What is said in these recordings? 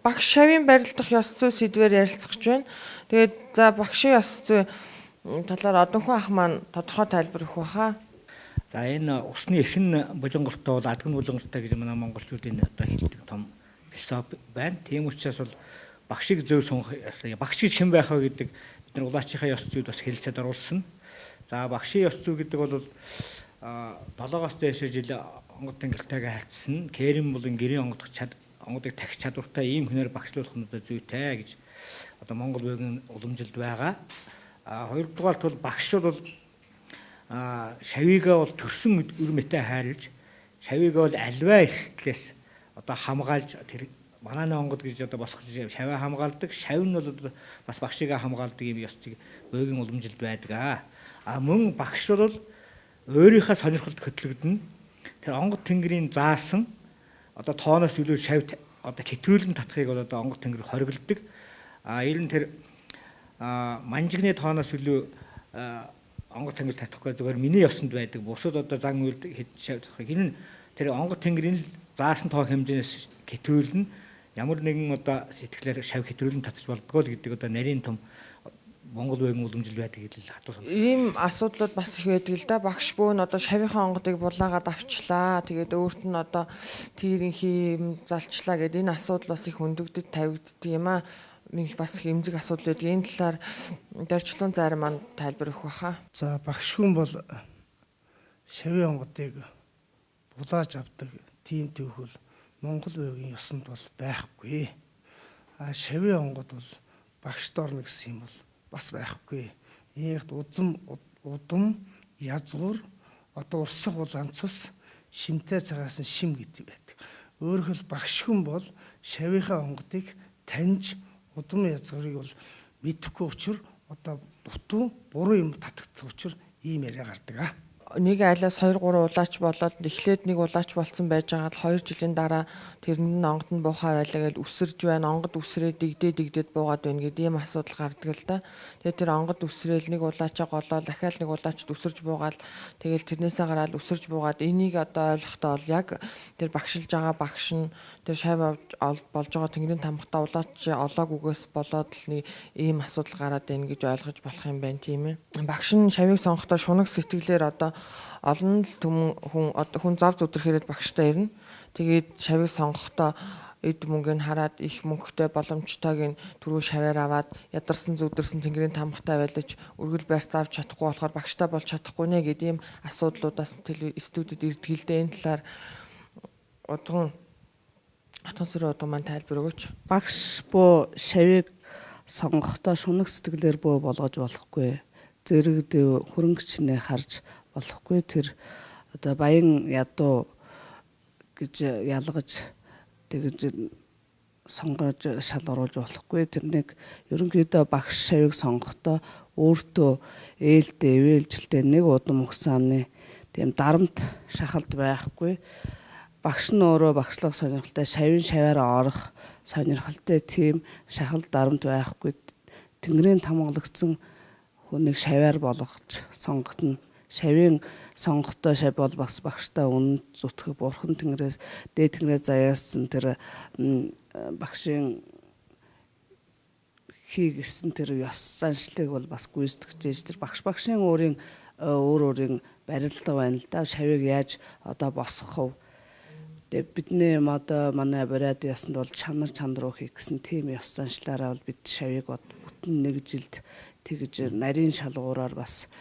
багш шавийн барилдах ёс зүй сэдвээр ярилцах гэж байна. Тэгээд за багшийн ёс зүй талаар одонхон ах маань тодорхой тайлбар өгөх байхаа. За энэ усны эхэн булангартай бол адган булангартай гэж манай монголчуудын одоо хэлдэг том философи байна. Тийм учраас бол багшийг зөв сонгох, багш гэж хэн байх вэ гэдэг бид нар улаачийнхаа ёс зүйд бас хэлцээд оруулсан. За багшийн ёс зүй гэдэг бол 7-оос дээш жил онгод тэнгэлтэйгээ хайцсан. Кэрэн болон гэрийн онгодыг тахих чадвартай ийм хүнээр багшлуулах нь одоо зүйтэй гэж одоо Монгол үеийн уламжилд байгаа. Хоёрдугаарт бол багш бол шавьигаа бол төрсөн үр мэтэй хайрлаж, шавьигаа бол альваа эрсдлээс одоо хамгаалж тэр бананы онгод гэж одоо босгож шавья хамгаалдаг, шавь нь бол бас багшигаа хамгаалдаг юм ёсцыг бөөгийн уламжилд байдаг. Мөн багш бол өөрийнхөө сонирхолд хөтлөгдөн тэр онгод тэнгэрийн заасан одоо тооноос илүү шавь одоо хэтрүүлэн татахыг бол одоо онгод тэнгэр хоригддаг. Ер нь тэр манжигны тооноос илүү онгод тэнгэр татахгүй зүгээр миний ёсонд байдаг. Бусад одоо зан үйлд хэд шавь татахыг энэ тэр онгод тэнгэрийн заасан тоо хэмжээс хэтрүүлэн ямар нэгэн одоо сэтгэлээр шавь хэтрүүлэн татчих болдгоо л гэдэг одоо нарийн том Монгол үеийн уламжил байдаг гэдэл хатуу. Ийм асуудлууд бас их байдаг л да. Багш бөөн одоо шавийнхаа онгодыг булаагаад авчлаа. Тэгээд өөрт нь одоо тийрэнхий залчлаа гэдэг энэ асуудал бас их өндөгдөд тавигддаг юм аа. Бас их эмзэг асуудал байдаг. Энэ талаар дөрчлөн зарим маань тайлбар өгөх байхаа. За багш хүн бол шавийн онгодыг булааж авдаг тийм төвхөл Монгол үеийн ёсонд бол байхгүй. Шавийн онгод бол багшд орно гэсэн юм бол бас байхгүй. Ийгт удам, язгуур, одоо урсах улаан цус, шимтэй цагаас нь шим гэдэг байдаг. Өөрөөр багш хүн бол шавийнхаа онгодыг таньж, удам язгуурыг бол мэдэхгүй учраас одоо дутуу буруу юм татагдах учраас ийм яриа гардаг. Нэг айлаас 2 3 улаач болоод эхлээд нэг улаач болсон байж байгаа л 2 жилийн дараа тэрний онгод нь буухай байлаа гэж өсөрж байна. Онгод өсрээ дэгдээд буугаад байна гэдэг ийм асуудал гардаг л да. Тэгээд тэр онгод өсрээл нэг улаачаа голоо дахиад нэг улаачд өсөрж буугаад тэгэл тэрнээсээ гараад өсөрж буугаад энийг одоо ойлгохдоо бол яг тэр багшилж байгаа багш нь тэр шавь болж байгаа тэнгэрийн тамхтаа улаач олоогүйгээс болоод л нэг ийм асуудал гараад байна гэж ойлгож болох юм байна тийм ээ. Багш нь шавийг сонгохдоо шунаг сэтгэлээр одоо олон хүн зав зүдэрхээрээ багштай ирнэ. Тэгээд шавийг сонгохдоо эд мөнгөний хараад их мөнгөтэй боломжтойг нь түрүү шавьаар аваад ядарсан зүдэрсэн тэнгэрийн тамхтай байлаж өргөл барьц авч чадахгүй болохоор багштай болж чадахгүй нэ гэдэг ийм асуудлуудаас студид ирдэг л дээ. Энэ талаар отгон маань тайлбар өгөөч. Багш боо шавийг сонгохдоо шунаг сэтгэлээр бөө болгож болохгүй. Зэрэг дэв хөрөнгөчнээ харж болохгүй. Тэр одоо баян ядуу гэж ялгаж тэгж сонгож шалгаруулж болохгүй. Тэрнийг ерөнхийдөө багш шавийг сонгохдоо өөртөө ээлтэй ивэлжилтэй нэг удам өгсааны тийм дарамт шахалт байхгүй. Багш нь өөрөө багшлах сонирхолтой шавьаараа орох сонирхолтой тийм шахал дарамт байхгүй. Тэнгэрийн тамгалагдсан хүнийг шавьаар болгож сонгогдно. Шавийн сонгохдоо шав бол бас багштай үнэнд зүтгэх бурхан тэнгэрээс дээд тэнгэрээ заяасан тэр багшийн хийгсэн тэр ёс заншлыг бол бас гүйцэтгэж тэр багшийн өөрийн барилда байна л да. Шавийг яаж одоо босгох вэ? Тэгээ бидний одоо манай бариад ясанд бол чанар руу хийх гэсэн тийм ёс заншлаараа бол бид шавийг бүтэн нэг жилд тэгж нарийн шалгуураар бас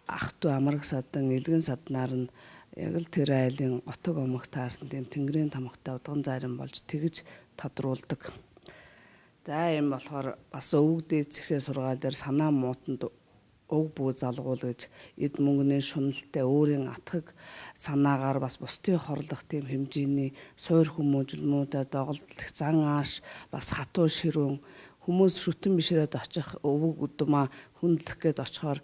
ах トゥ амраг садан илгэн саднаар нь яг л тэр айлын отог омог таарсан тийм тэнгэрийн тамхтай удган зарим болж тэгж тодруулдаг. За юм болохоор бас өвөг дээцэхээ сургаал дээр санаа муутанд уг бүү залгуул гэж эд мөнгөний шуналтай өөрийн атгаг санаагаар бас бусдын хорлох тийм хэмжээний суур хүмүүжлмүүдэд доголдох зан ааш бас хатуу ширүүн хүмүүс шүтэн бишрээд очих өвөг өдөмө хүндлэх гээд очихоор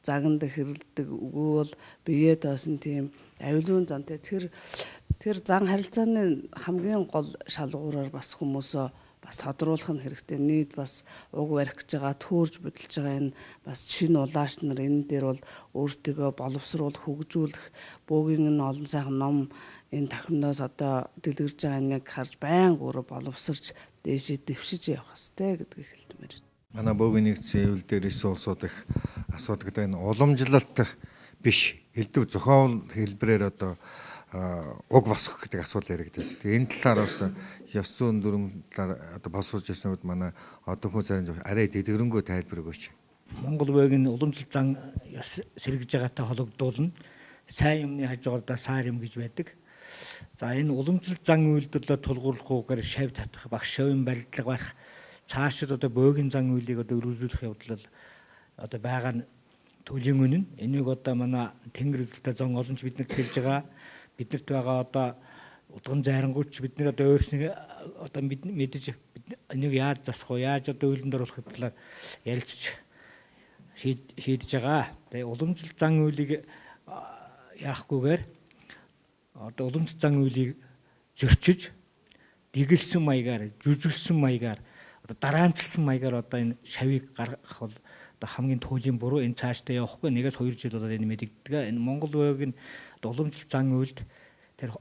заганд хэрэлдэг үгүй бол биеэ тоосон тийм авилуун зантай тэр зан харилцааны хамгийн гол шалгуураар бас хүмүүсөө бас тодруулах нь хэрэгтэй. Нийт бас уг барих гэж байгаа төөрж бодолж байгаа энэ бас шинэ улааш нар энэ дээр бол өөртөө боловсруулах, хөгжүүлэх бөөгийн энэ олон сайхан ном энэ тахимнаас одоо дэлгэрж байгаа нэг харж байнга өөрөө боловсрч дээшээ дэвшиж явах хэрэгтэй гэдгийг хэлмээр. Манай бөөгийн нэгдсэн хэвлэл дээр 9 улсууд их асуудаг энэ уламжлалт биш элдв зохиол хэлбэрээр одоо уг босгох гэдэг асуудал яригддаг. Тэгээ энэ талаар бас ёс зүйн дүрм талаар одоо босгож ирсэн үед манай одоо хүн зарим арай дэдгэрэнгүй тайлбар өгөөч. Монгол бөөгийн уламжлалт зан ёс сэргэж байгаатай холбогдуулна. Сайн юмны хажуугаараа саар юм гэж байдаг. За энэ уламжлалт зан үйлдэлд тулгуурлахгүйгээр шавь татах, багш шавийн барилдлага барих, цаашид одоо бөөгийн зан үйлийг одоо өргөжүүлэх явдал одоо байгаа нь төлийн үнэн. Энийг одоо манай тэнгэр үзэлтэй зон олонч биднэрт хэлж байгаа. Биднэрт байгаа одоо удган зайрангуйч бид нар одоо өөрснөө одоо мэдэж энийг яаж засах вэ? Яаж одоо үйлдэнд оруулах талаар ярилцж шийдэж байгаа. Тэгээ уламжлалт зан үйлийг яахгүйгээр одоо уламжлалт зан үйлийг зөрчиж дэгэлсэн маягаар, жүжиглсэн маягаар одоо дараамжилсан маягаар одоо энэ шавийг гаргах бол одоо хамгийн түүлийн буруу. Энэ цаашдаа явахгүй. 1-2 жил болоод энэ мэдэгддэг. Энэ Монгол бөөгийн уламжлалт зан үйлд тэр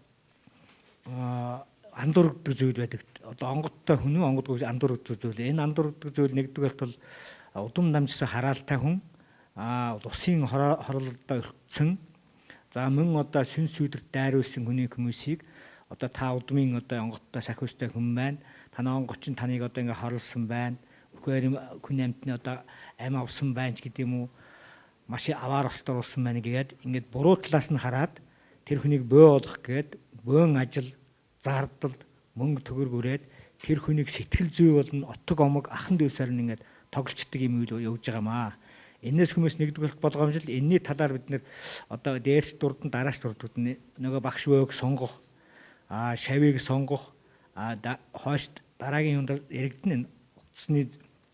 андуурдаг зүйл байдаг. Одоо онгодтой хүн үү онгодгүй андуурдаг зүйл. Энэ андуурдаг зүйл нэгдүгээрт бол удам намжсан хараалтай хүн, усын хорлолдоо өртсөн. За мөн одоо сүн сүйдэрт дайруулсан хүний хүмүүсийг одоо та удмын одоо онгодтой сахиустай хүн байна. Танай онгоч нь таныг одоо ингээ хорлсон байна. Хүн амьтны одоо ам авсан байна ч гэдэг юм уу. Маш аваар олтор болсон байна гэгээд ингээд буруу талаас нь хараад тэр хүнийг бөө олох гээд бөөн ажил, зардал, мөнгө төгрөгөөрээд тэр хүнийг сэтгэл зүй болон отог омог ахан дүүсээр нь ингээд тоглолцдог юм уу явж байгаамаа. Энээс хүмүүс нэгдүгээрт болгоомжл энэний талаар бид нэр одоо дээрс дурдан дарааш дурдууд нөгөө багш бөөг сонгох, шавийг сонгох, хойш дараагийн юунд яригдана утасны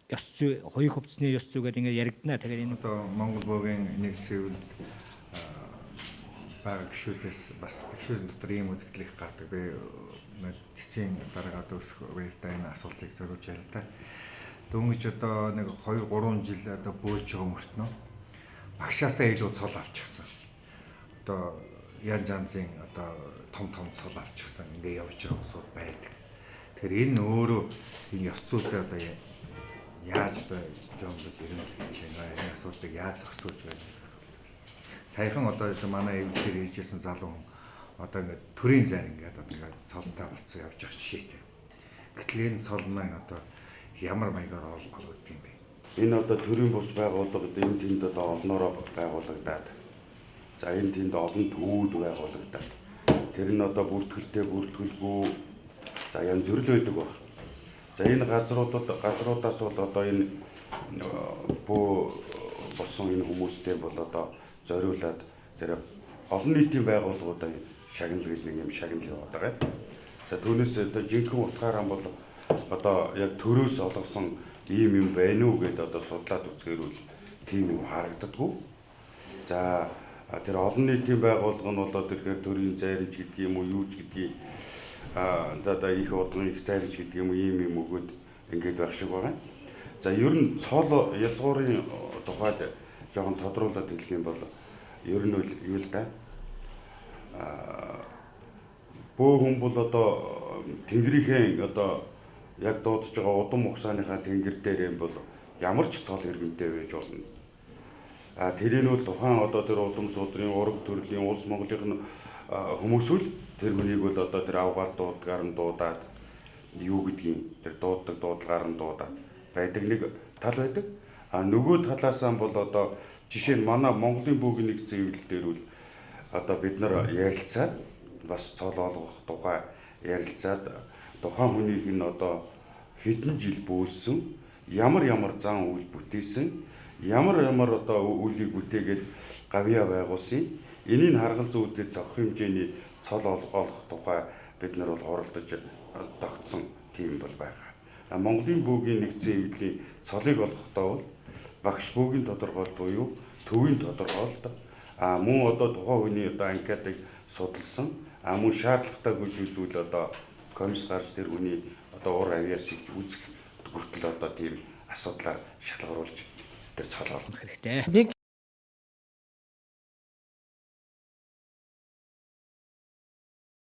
ёс зүй, хоёрын хувцсны ёс зүй гэдэг ингээд яригдана. Тэгэхээр энэ одоо Монгол бөөгийн нэгдсэн хэвлэлд байгаа гишүүдээс бас гишүүдийн дотор ийм үзэгдэл их гардаг. Би цэцгийн дараагаа дөөсөх үедээ энэ асуултыг зориулж ярил та. Дөнгөж одоо нэг 2-3 жил одоо бөөж байгаа мөртнөө багшаасаа илүү цол авчихсан. Одоо янз янзын одоо том цол авчихсан ингээ явж байгаа усуд байдаг. Тэгэхээр энэ өөрөө энэ ёс зүйтэй одоо яаж одоо жомлож ирэмж хийж байгаа энэ асуудлыг яаж зохицуулж байна гэдэг асуудал. Саяхан одоо манай эвлэлээр иржсэн залуу одоо ингээд төрийн зайн ингээд одоо ингээд цолтой болцсон явж байгаа жишээтэй. Гэтэл энэ цол маань одоо ямар маягаар олгогдсон юм бэ? Энэ одоо төрийн бус байгууллагад энэ тэнд одоо олноороо байгуулагдаад. За энэ тэнд олон төвүүд байгуулагдаад. Тэр нь одоо бүртгэлтэй бүртгэлгүй за янз бүр байдаг баг. За энэ газруудаас бол одоо энэ бөө болсон энэ хүмүүстэй бол одоо зориулаад тэр олон нийтийн байгууллагуудаа шагнал гэж нэг юм шагнал яваад байгаа. За түүнээс одоо жинхэнэ утгаараа бол одоо яг төрөөс олгосон ийм юм байна уу гэдээ одоо судлаад үзэхэрүүл тийм юм харагддаггүй. За тэр олон нийтийн байгууллага нь болоод тэрхээр төрийн зайрч гэдэг юм уу юу ч гэдгийг одоо их удмын их зайрч гэдэг юм уу ийм юм өгөөд ингэж байх шиг байгаа. За ер нь цол язгуурын тухайд жоохон тодруулаад хэлэх юм бол ер нь юу л да бөө хүн бол одоо тэнгэрийн одоо яг дуудаж байгаа удам угсааныхаа тэнгэр дээр юм бол ямар ч цол иргэнтэй байж болно. Тэрийг нь тухайн одоо тэр удам судрын ураг төрлийн улс Монголын хүмүүс үл тэр хүнийг бол одоо тэр авгаар дуудгаар нь дуудаад юу гэдгийг тэр дууддаг дуудлагаар нь дуудаад байдаг нэг тал байдаг. Нөгөө талаасаа бол одоо жишээ нь манай Монголын бөөгийн нэгдсэн хэвлэл дээр үл одоо бид нар ярилцаад бас цол олгох тухай ярилцаад тухайн хүнийх нь одоо хэдэн жил бөөссөн, ямар зан үйл бүтээсэн, ямар одоо үйлийг бүтээгээд гавьяа байгуулсан. Энийг харгал зүйтэй зохих хэмжээний цол олгох тухай бид нар бол оролдож тогтсон тийм бол байгаа. Монголын бөөгийн нэгдсэн хэвлэлийн цолыг олгохдоо бол багш бөөгийн тодорхойлт буюу төвийн тодорхойлт мөн одоо тухайн хүний одоо анкетыг судалсан мөн шаардлагатай хүч үзүүл одоо комисс гарч тэр хүний одоо ур авьяас хийж үзэх хүртэл одоо тийм асуудлаар шалгаруулж тэр цолгоох хэрэгтэй. Нэг